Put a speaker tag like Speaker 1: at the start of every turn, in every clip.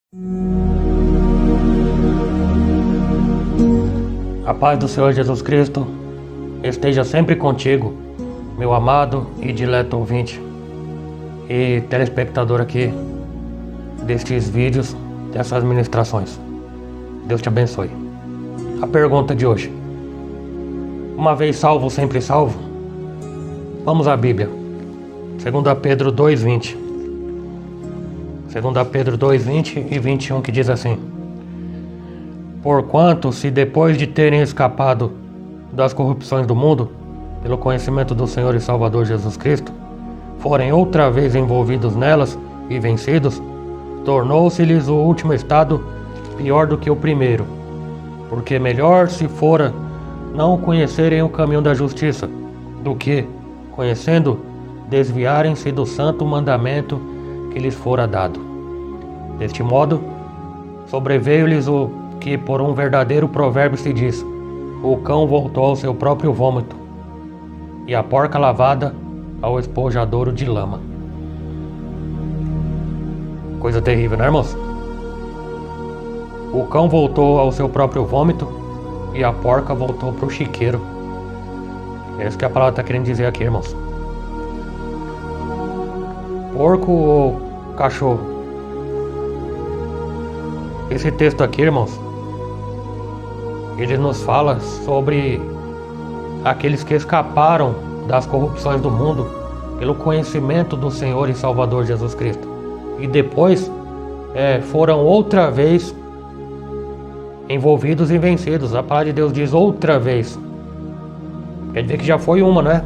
Speaker 1: A paz do Senhor Jesus Cristo esteja sempre contigo, meu amado e dileto ouvinte e telespectador aqui destes vídeos, dessas ministrações. Deus te abençoe. A pergunta de hoje: uma vez salvo, sempre salvo? Vamos à Bíblia. 2 Pedro 2:20. 2 Pedro 2:20 e 21, que diz assim: porquanto, se depois de terem escapado das corrupções do mundo, pelo conhecimento do Senhor e Salvador Jesus Cristo, forem outra vez envolvidos nelas e vencidos, tornou-se-lhes o último estado pior do que o primeiro. Porque melhor se fora não conhecerem o caminho da justiça, do que, conhecendo, desviarem-se do santo mandamento que lhes fora dado. Deste modo, sobreveio-lhes o que por um verdadeiro provérbio se diz: o cão voltou ao seu próprio vômito, e a porca lavada ao espojadouro de lama. Coisa terrível, né, irmãos? O cão voltou ao seu próprio vômito e a porca voltou para o chiqueiro. É isso que a palavra está querendo dizer aqui, irmãos. Porco ou cachorro? Esse texto aqui, irmãos, ele nos fala sobre aqueles que escaparam das corrupções do mundo pelo conhecimento do Senhor e Salvador Jesus Cristo, e depois foram outra vez envolvidos e vencidos. A palavra de Deus diz outra vez. Quer dizer que já foi uma, não é?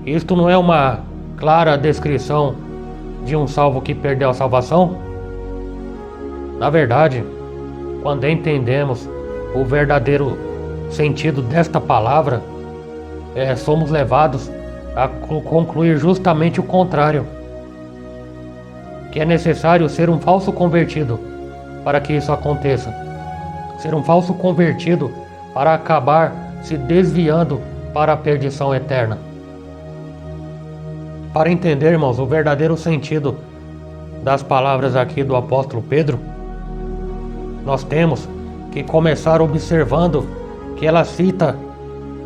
Speaker 1: Isto não é uma clara descrição de um salvo que perdeu a salvação? Na verdade, quando entendemos o verdadeiro sentido desta palavra, somos levados a concluir justamente o contrário, que é necessário ser um falso convertido para que isso aconteça. Ser um falso convertido para acabar se desviando para a perdição eterna. Para entender, irmãos, o verdadeiro sentido das palavras aqui do apóstolo Pedro, nós temos que começar observando que ela cita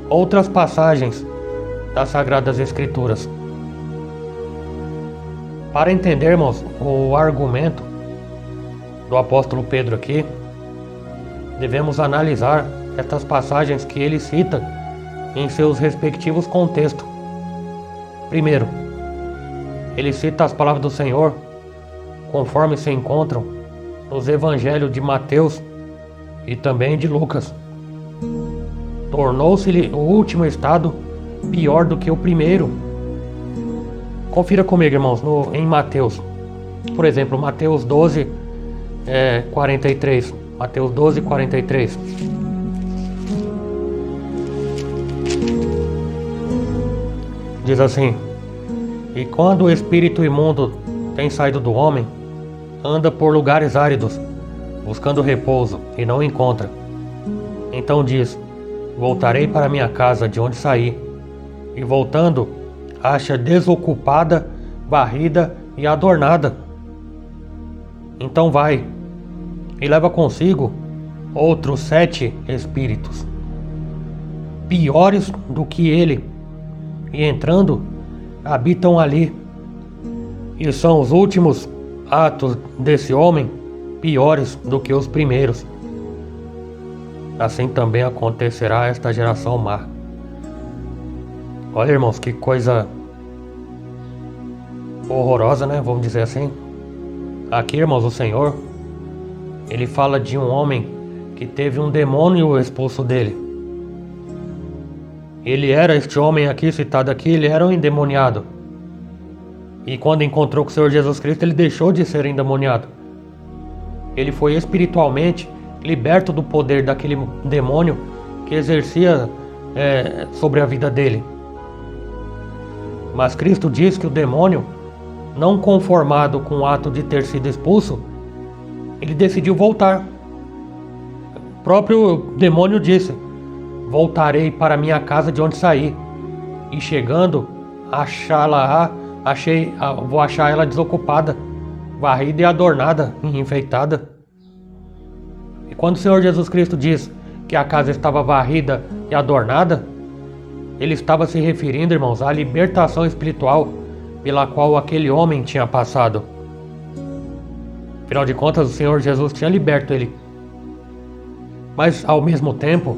Speaker 1: outras passagens das Sagradas Escrituras. Para entendermos o argumento do apóstolo Pedro aqui, devemos analisar estas passagens que ele cita em seus respectivos contextos. Primeiro, ele cita as palavras do Senhor conforme se encontram nos evangelhos de Mateus e também de Lucas. Tornou-se-lhe o último estado pior do que o primeiro. Confira comigo, irmãos, em Mateus. Por exemplo, Mateus 12, 43. Mateus 12, 43. Diz assim: e quando o espírito imundo tem saído do homem, anda por lugares áridos, buscando repouso, e não encontra. Então diz: voltarei para minha casa de onde saí. E voltando, acha desocupada, varrida e adornada. Então vai e leva consigo outros 7 espíritos, piores do que ele, e entrando, habitam ali. E são os últimos atos desse homem piores do que os primeiros. Assim também acontecerá a esta geração má. Olha, irmãos, que coisa horrorosa, né? Vamos dizer assim. Aqui, irmãos, o Senhor, ele fala de um homem que teve um demônio expulso dele. Este homem aqui, citado aqui, ele era um endemoniado. E quando encontrou com o Senhor Jesus Cristo, ele deixou de ser endemoniado. Ele foi espiritualmente liberto do poder daquele demônio que exercia sobre a vida dele. Mas Cristo diz que o demônio, não conformado com o ato de ter sido expulso, ele decidiu voltar. O próprio demônio disse: voltarei para minha casa de onde saí. E chegando, vou achar ela desocupada. varrida e adornada e enfeitada. E quando o Senhor Jesus Cristo diz que a casa estava varrida e adornada, ele estava se referindo, irmãos, à libertação espiritual pela qual aquele homem tinha passado. Afinal de contas, o Senhor Jesus tinha liberto ele. Mas, ao mesmo tempo,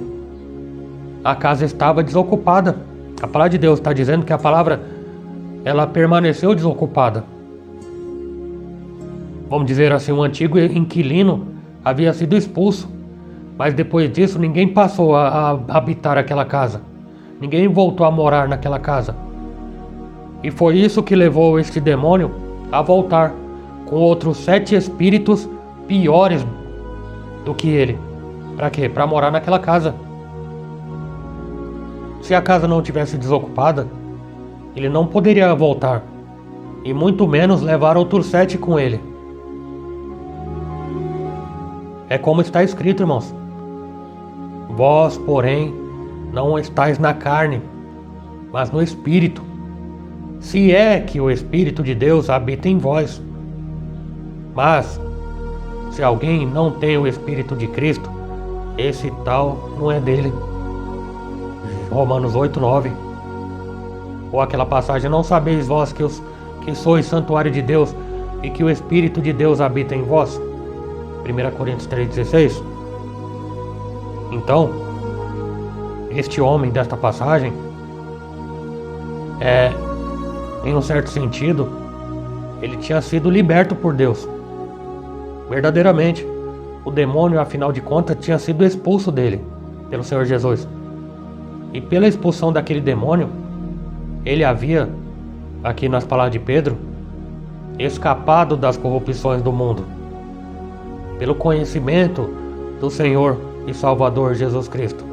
Speaker 1: a casa estava desocupada. A palavra de Deus está dizendo que a palavra, ela permaneceu desocupada. Vamos dizer assim, um antigo inquilino havia sido expulso, mas depois disso ninguém passou a habitar aquela casa. Ninguém voltou a morar naquela casa. E foi isso que levou este demônio a voltar com outros 7 espíritos piores do que ele. Para quê? Para morar naquela casa. Se a casa não tivesse desocupada, ele não poderia voltar, e muito menos levar outros 7 com ele. É como está escrito, irmãos: vós, porém, não estáis na carne, mas no Espírito, se é que o Espírito de Deus habita em vós. Mas, se alguém não tem o Espírito de Cristo, esse tal não é dele. Romanos 8:9. Ou aquela passagem: não sabeis vós que sois santuário de Deus e que o Espírito de Deus habita em vós? 1 Coríntios 3:16. Então, este homem desta passagem em um certo sentido, ele tinha sido liberto por Deus. Verdadeiramente, o demônio, afinal de contas, tinha sido expulso dele pelo Senhor Jesus. E pela expulsão daquele demônio, ele havia, aqui nas palavras de Pedro, escapado das corrupções do mundo, pelo conhecimento do Senhor e Salvador Jesus Cristo.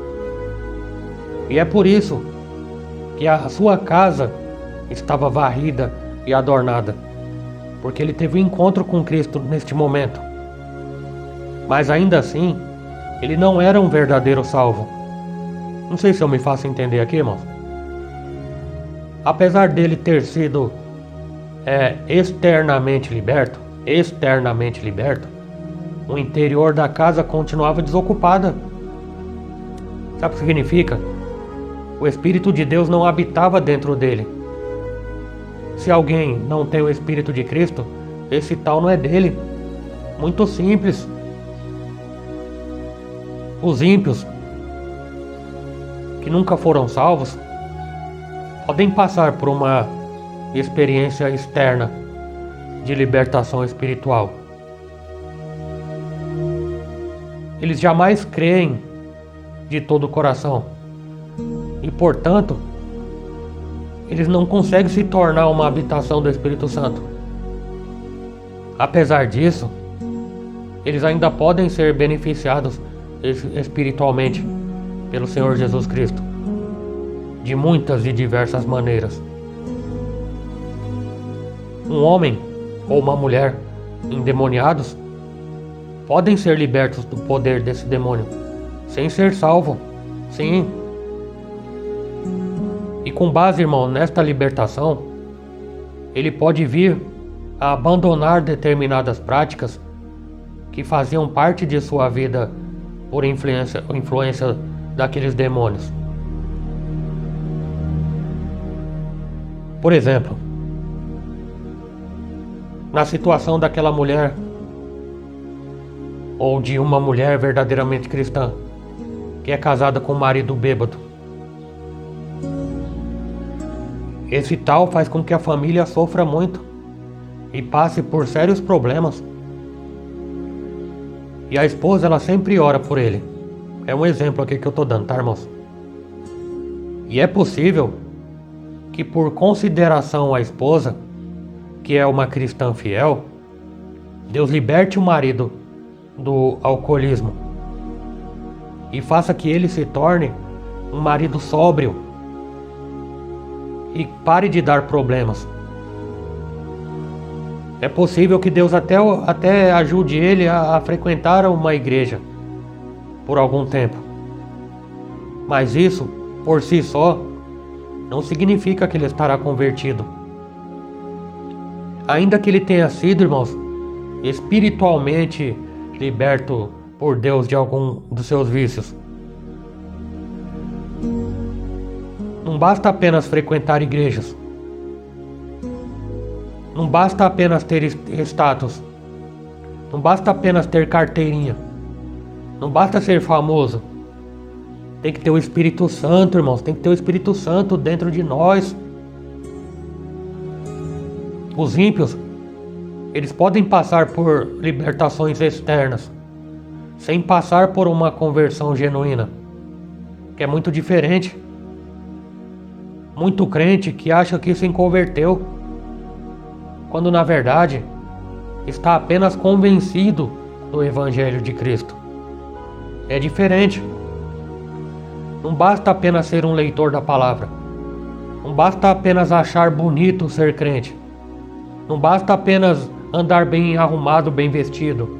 Speaker 1: E é por isso que a sua casa estava varrida e adornada, porque ele teve um encontro com Cristo neste momento. Mas ainda assim, ele não era um verdadeiro salvo. Não sei se eu me faço entender aqui, irmãos. Apesar dele ter sido externamente liberto, o interior da casa continuava desocupada. Sabe o que significa? O Espírito de Deus não habitava dentro dele. Se alguém não tem o Espírito de Cristo, esse tal não é dele. Muito simples. Os ímpios, que nunca foram salvos, podem passar por uma experiência externa de libertação espiritual. Eles jamais creem de todo o coração e, portanto, eles não conseguem se tornar uma habitação do Espírito Santo. Apesar disso, eles ainda podem ser beneficiados espiritualmente pelo Senhor Jesus Cristo, de muitas e diversas maneiras. Um homem ou uma mulher endemoniados podem ser libertos do poder desse demônio, sem ser salvo, sim. E com base, irmão, nesta libertação, ele pode vir a abandonar determinadas práticas que faziam parte de sua vida por influência daqueles demônios. Por exemplo, na situação daquela mulher, ou de uma mulher verdadeiramente cristã, que é casada com um marido bêbado. Esse tal faz com que a família sofra muito e passe por sérios problemas. E a esposa, ela sempre ora por ele. É um exemplo aqui que eu estou dando, tá, irmãos? E é possível que, por consideração à esposa, que é uma cristã fiel, Deus liberte o marido do alcoolismo e faça que ele se torne um marido sóbrio e pare de dar problemas. É possível que Deus até ajude ele a frequentar uma igreja por algum tempo. Mas isso, por si só, não significa que ele estará convertido. Ainda que ele tenha sido, irmãos, espiritualmente liberto por Deus de algum dos seus vícios. Não basta apenas frequentar igrejas. Não basta apenas ter status. Não basta apenas ter carteirinha. Não basta ser famoso. Tem que ter o Espírito Santo, irmãos. Tem que ter o Espírito Santo dentro de nós. Os ímpios, eles podem passar por libertações externas, sem passar por uma conversão genuína, que é muito diferente. Muito crente que acha que se converteu, quando na verdade está apenas convencido do Evangelho de Cristo. É diferente. Não basta apenas ser um leitor da palavra. Não basta apenas achar bonito ser crente. Não basta apenas andar bem arrumado, bem vestido.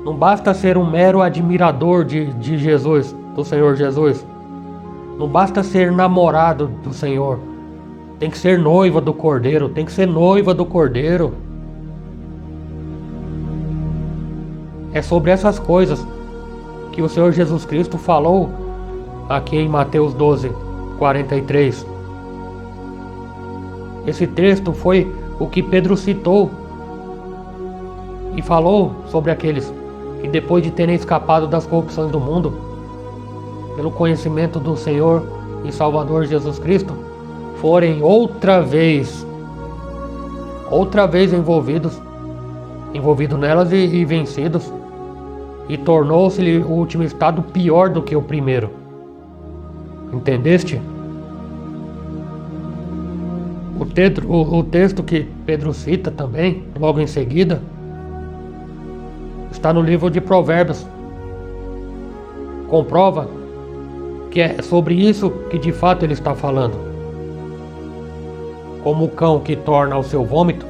Speaker 1: Não basta ser um mero admirador de Jesus, do Senhor Jesus. Não basta ser namorado do Senhor. Tem que ser noiva do Cordeiro. Tem que ser noiva do Cordeiro. É sobre essas coisas que o Senhor Jesus Cristo falou aqui em Mateus 12, 43. Esse texto foi o que Pedro citou e falou sobre aqueles que, depois de terem escapado das corrupções do mundo, pelo conhecimento do Senhor e Salvador Jesus Cristo, forem outra vez envolvidos nelas e vencidos, e tornou-se o último estado pior do que o primeiro. Entendeste? O texto que Pedro cita também, logo em seguida, está no livro de Provérbios. Comprova que é sobre isso que de fato ele está falando. Como o cão que torna ao seu vômito,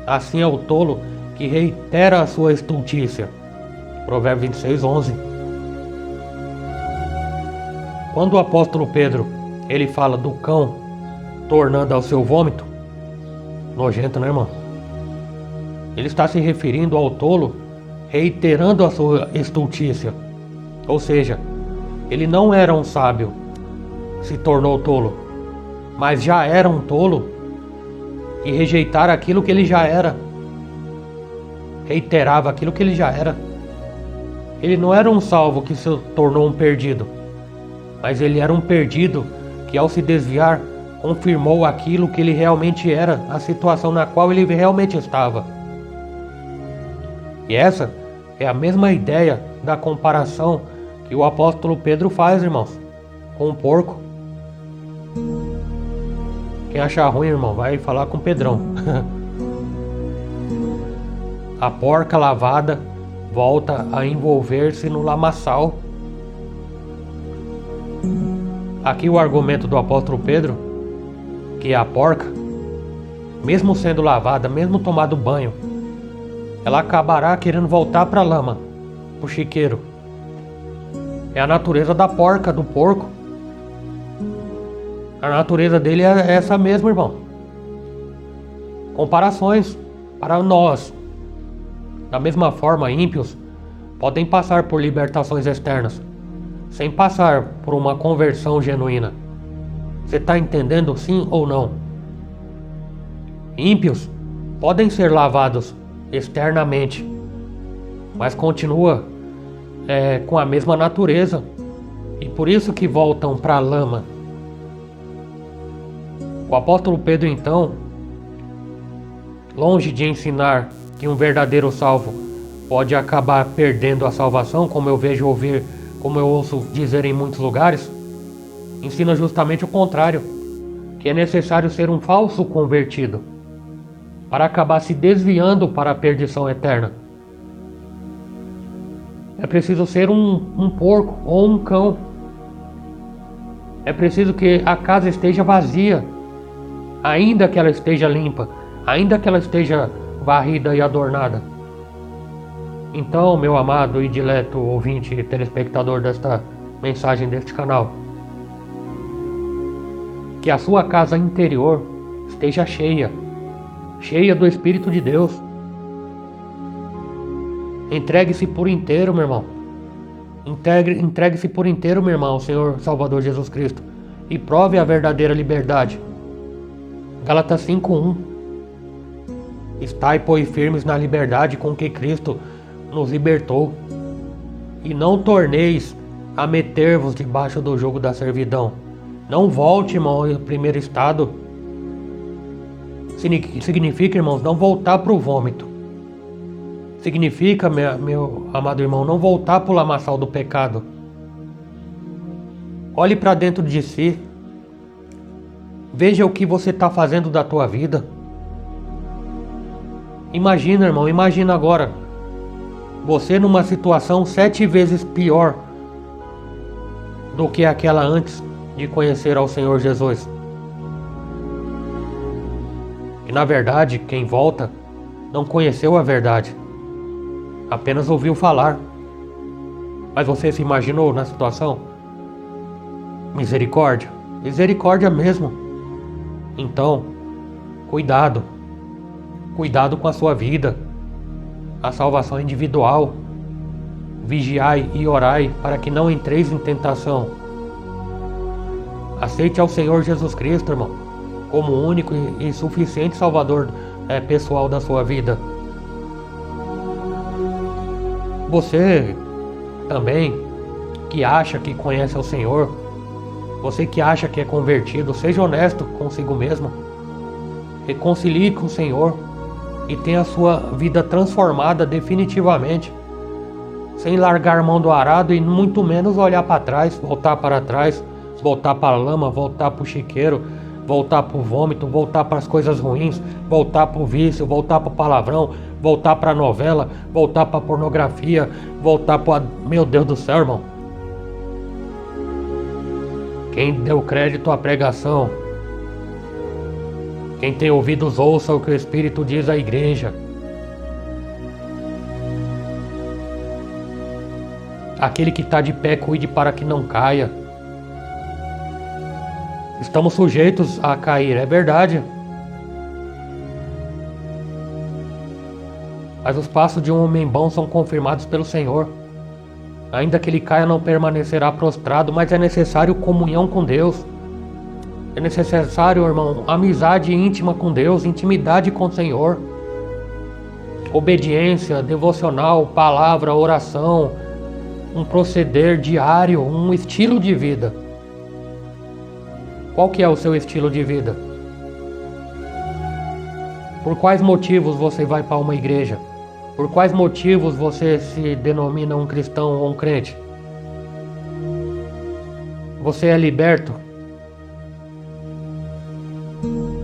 Speaker 1: assim é o tolo que reitera a sua estultícia. Provérbios 26, 11. Quando o apóstolo Pedro ele fala do cão tornando ao seu vômito, nojento, né, irmão? Ele está se referindo ao tolo reiterando a sua estultícia. Ou seja, ele não era um sábio, se tornou tolo, mas já era um tolo e rejeitar aquilo que ele já era, reiterava aquilo que ele já era. Ele não era um salvo que se tornou um perdido, mas ele era um perdido que, ao se desviar, confirmou aquilo que ele realmente era, a situação na qual ele realmente estava. E essa é a mesma ideia da comparação que o apóstolo Pedro faz, irmãos, com um porco. Quem achar ruim, irmão, vai falar com o Pedrão. A porca lavada volta a envolver-se no lamaçal. Aqui o argumento do apóstolo Pedro, que a porca, mesmo sendo lavada, mesmo tomado banho, ela acabará querendo voltar para a lama, para o chiqueiro. É a natureza da porca, do porco. A natureza dele é essa mesmo, irmão. Comparações para nós. Da mesma forma, ímpios podem passar por libertações externas, sem passar por uma conversão genuína. Você está entendendo, sim ou não? Ímpios podem ser lavados externamente, mas continua com a mesma natureza, e por isso que voltam para a lama. O apóstolo Pedro, então, longe de ensinar que um verdadeiro salvo pode acabar perdendo a salvação, como eu ouço dizer em muitos lugares, ensina justamente o contrário, que é necessário ser um falso convertido para acabar se desviando para a perdição eterna. É preciso ser um porco ou um cão. É preciso que a casa esteja vazia, ainda que ela esteja limpa, ainda que ela esteja varrida e adornada. Então, meu amado e dileto ouvinte e telespectador desta mensagem deste canal, que a sua casa interior esteja cheia do Espírito de Deus, Entregue-se por inteiro, meu irmão. Entregue-se por inteiro, meu irmão, ao Senhor Salvador Jesus Cristo, e prove a verdadeira liberdade. Gálatas 5:1. Estai, pois, firmes na liberdade com que Cristo nos libertou, e não torneis a meter-vos debaixo do jugo da servidão. Não volte, irmão, ao primeiro estado. Significa, irmãos, não voltar para o vômito. Significa, meu amado irmão, não voltar para o lamaçal do pecado. Olhe para dentro de si. Veja o que você está fazendo da tua vida. Imagina, irmão, imagina agora você numa situação 7 vezes pior do que aquela antes de conhecer ao Senhor Jesus. E na verdade, quem volta não conheceu a verdade, apenas ouviu falar. Mas você se imaginou na situação? Misericórdia, misericórdia mesmo. Então, cuidado com a sua vida, a salvação individual. Vigiai e orai para que não entreis em tentação. Aceite ao Senhor Jesus Cristo, irmão, como o único e suficiente Salvador pessoal da sua vida. Você também que acha que conhece ao Senhor, você que acha que é convertido, seja honesto consigo mesmo. Reconcilie com o Senhor e tenha a sua vida transformada definitivamente, sem largar mão do arado e muito menos olhar para trás, voltar para trás, voltar para a lama, voltar para o chiqueiro, voltar para o vômito, voltar para as coisas ruins, voltar para o vício, voltar para o palavrão, voltar para a novela, voltar para a pornografia, voltar para... Meu Deus do céu, irmão. Quem deu crédito à pregação, quem tem ouvidos ouça o que o Espírito diz à igreja. Aquele que está de pé, cuide para que não caia. Estamos sujeitos a cair, é verdade. Mas os passos de um homem bom são confirmados pelo Senhor. Ainda que ele caia, não permanecerá prostrado, mas é necessário comunhão com Deus. É necessário, irmão, amizade íntima com Deus, intimidade com o Senhor. Obediência, devocional, palavra, oração, um proceder diário, um estilo de vida. Qual que é o seu estilo de vida? Por quais motivos você vai para uma igreja? Por quais motivos você se denomina um cristão ou um crente? Você é liberto?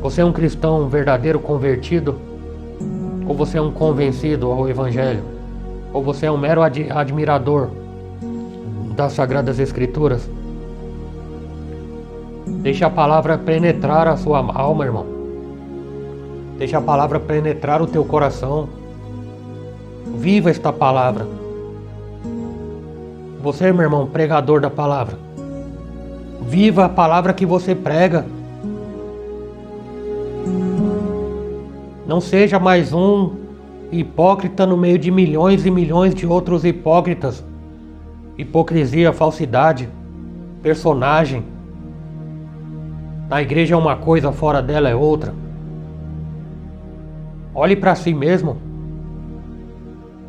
Speaker 1: Você é um cristão verdadeiro convertido? Ou você é um convencido ao Evangelho? Ou você é um mero admirador das Sagradas Escrituras? Deixe a palavra penetrar a sua alma, irmão. Deixe a palavra penetrar o teu coração. Viva esta palavra. Você, meu irmão, pregador da palavra. Viva a palavra que você prega. Não seja mais um hipócrita no meio de milhões e milhões de outros hipócritas. Hipocrisia, falsidade, personagem. Na igreja é uma coisa, fora dela é outra. Olhe para si mesmo.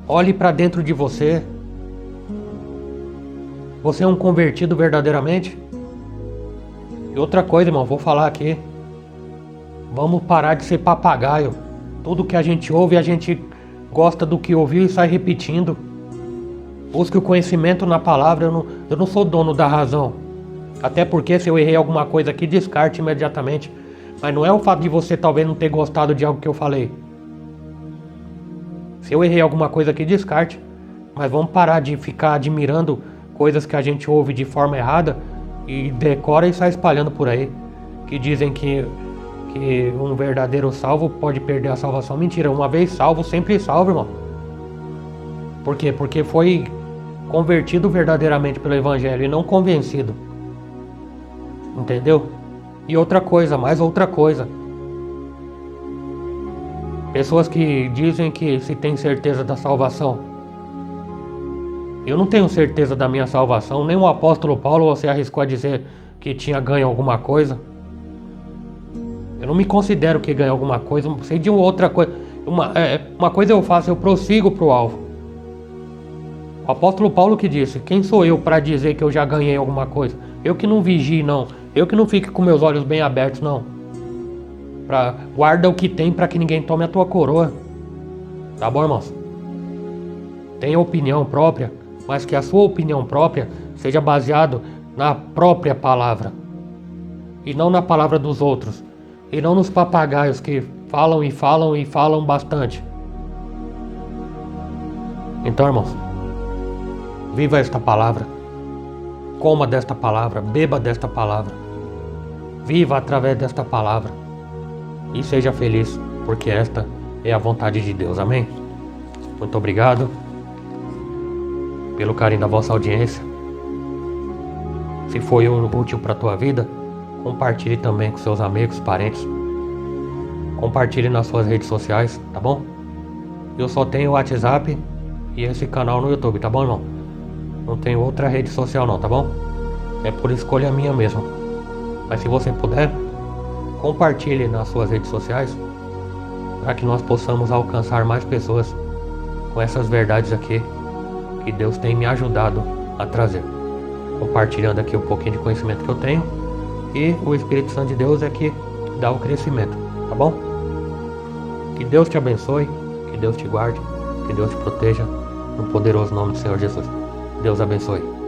Speaker 1: Olhe para dentro de você. Você é um convertido verdadeiramente? E outra coisa, irmão, vou falar aqui. Vamos parar de ser papagaio. Tudo que a gente ouve, a gente gosta do que ouviu e sai repetindo. Busque o conhecimento na palavra. Eu não sou dono da razão. Até porque se eu errei alguma coisa aqui, descarte imediatamente. Mas não é o fato de você talvez não ter gostado de algo que eu falei. Se eu errei alguma coisa aqui, descarte. Mas vamos parar de ficar admirando coisas que a gente ouve de forma errada e decora e sai espalhando por aí. Que dizem que um verdadeiro salvo pode perder a salvação. Mentira, uma vez salvo, sempre salvo, irmão. Por quê? Porque foi convertido verdadeiramente pelo Evangelho e não convencido. Entendeu? E outra coisa, mais outra coisa. Pessoas que dizem que se tem certeza da salvação. Eu não tenho certeza da minha salvação, nem o apóstolo Paulo você arriscou a dizer que tinha ganho alguma coisa. Eu não me considero que ganho alguma coisa, sei de outra coisa. Uma coisa eu faço, eu prossigo pro alvo. O apóstolo Paulo que disse, quem sou eu para dizer que eu já ganhei alguma coisa? Eu que não vigie, não. Eu que não fique com meus olhos bem abertos, não. Guarda o que tem para que ninguém tome a tua coroa. Tá bom, irmãos? Tenha opinião própria, mas que a sua opinião própria seja baseado na própria palavra. E não na palavra dos outros. E não nos papagaios que falam e falam e falam bastante. Então, irmãos, viva esta palavra. Coma desta palavra, beba desta palavra. Viva através desta palavra. E seja feliz, porque esta é a vontade de Deus. Amém? Muito obrigado pelo carinho da vossa audiência. Se foi útil para a tua vida, compartilhe também com seus amigos, parentes. Compartilhe nas suas redes sociais, tá bom? Eu só tenho o WhatsApp e esse canal no YouTube, tá bom, irmão? Não tenho outra rede social não, tá bom? É por escolha minha mesmo. Mas se você puder, compartilhe nas suas redes sociais para que nós possamos alcançar mais pessoas com essas verdades aqui que Deus tem me ajudado a trazer. Compartilhando aqui um pouquinho de conhecimento que eu tenho, e o Espírito Santo de Deus é que dá o crescimento, tá bom? Que Deus te abençoe, que Deus te guarde, que Deus te proteja, no poderoso nome do Senhor Jesus. Deus abençoe.